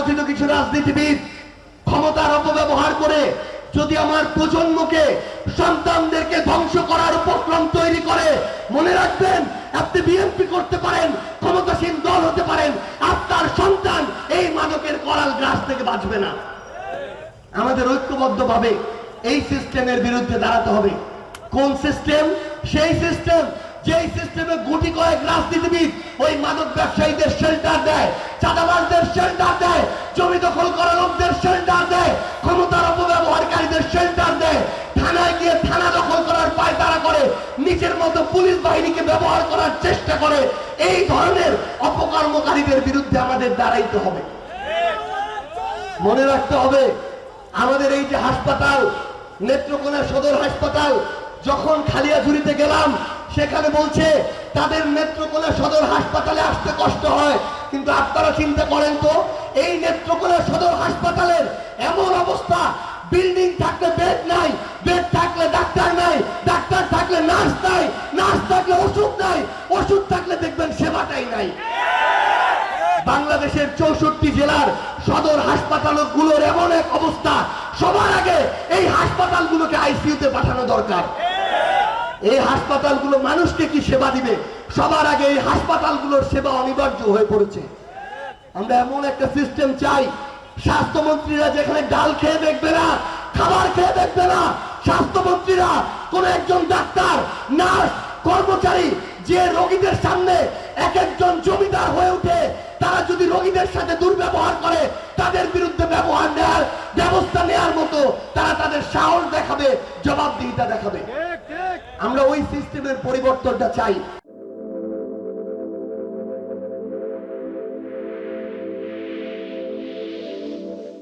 কথিত কিছু রাজনীতিবিদ ক্ষমতার অপব্যবহার করে যদি আমার প্রজন্মকে সন্তানদেরকে ধ্বংস করার উপক্রম তৈরি করে, মনে রাখবেন আপনি বিএনপি করতে পারেন, ক্ষমতাসীন দল হতে পারেন, আপনার সন্তান এই মাদকের করাল গ্রাস থেকে বাঁচবে না। আমাদের ঐক্যবদ্ধভাবে এই সিস্টেমের বিরুদ্ধে দাঁড়াতে হবে। কোন সিস্টেম? সেই সিস্টেম যেই সিস্টেমে গুটি কয়েক রাজনীতিবিদ ওই মাদক ব্যবসায়ীদের শেল্টার দেয়, চাঁদাবাজদের শেল্টার দেয়, জমি দখল করা লোকদের শেল্টার দেয়, ক্ষমতার অপব্যবহারকারীদের শেল্টার দেয়, থানায় গিয়ে থানা দখল করার পায়তারা করে, নিজের মতো পুলিশ বাহিনীকে ব্যবহার করার চেষ্টা করে। এই ধরনের অপকর্মকারীদের বিরুদ্ধে আমাদের দাঁড়াইতে হবে। মনে রাখতে হবে আমাদের এই যে হাসপাতাল, নেত্রকোনা সদর হাসপাতাল, যখন খালিয়াঝুরিতে গেলাম সেখানে বলছে তাদের নেত্রকোনা সদর হাসপাতালে আসতে কষ্ট হয়। কিন্তু আপনারা চিন্তা করেন তো, এই নেত্রকোনা সদর হাসপাতালের এমন অবস্থা, বিল্ডিং থাকলে বেড নাই, বেড থাকলে ডাক্তার নাই, ডাক্তার থাকলে নার্স নাই, নার্স থাকলে ওষুধ নাই, ওষুধ থাকলে দেখবেন সেবাটাই নাই। বাংলাদেশের 64 জেলার সদর হাসপাতালগুলোর এমন এক অবস্থা, সবার আগে এই হাসপাতালগুলোকে আইসিইউতে পাঠানো দরকার। এই হাসপাতালগুলো মানুষকে কি সেবা দিবে? সবার আগে এই হাসপাতালগুলোর সেবা অনিবার্য হয়ে পড়েছে। আমরা এমন একটা সিস্টেম চাই, স্বাস্থ্যমন্ত্রীরা যেখানে ডাল খেয়ে দেখবে না, খাবার খেয়ে দেখবে না, স্বাস্থ্যমন্ত্রীরা কোন একজন ডাক্তার, নার্স, কর্মচারী যে রোগীদের সামনে এক একজন জমিদার হয়ে উঠে, তারা যদি রোগীদের সাথে দুর্ব্যবহার করে, তাদের বিরুদ্ধে ব্যবস্থা নেওয়ার মতো তারা তাদের সাহস দেখাবে, জবাবদিহিতা দেখাবে। আমরা ওই সিস্টেমের পরিবর্তনটা চাই।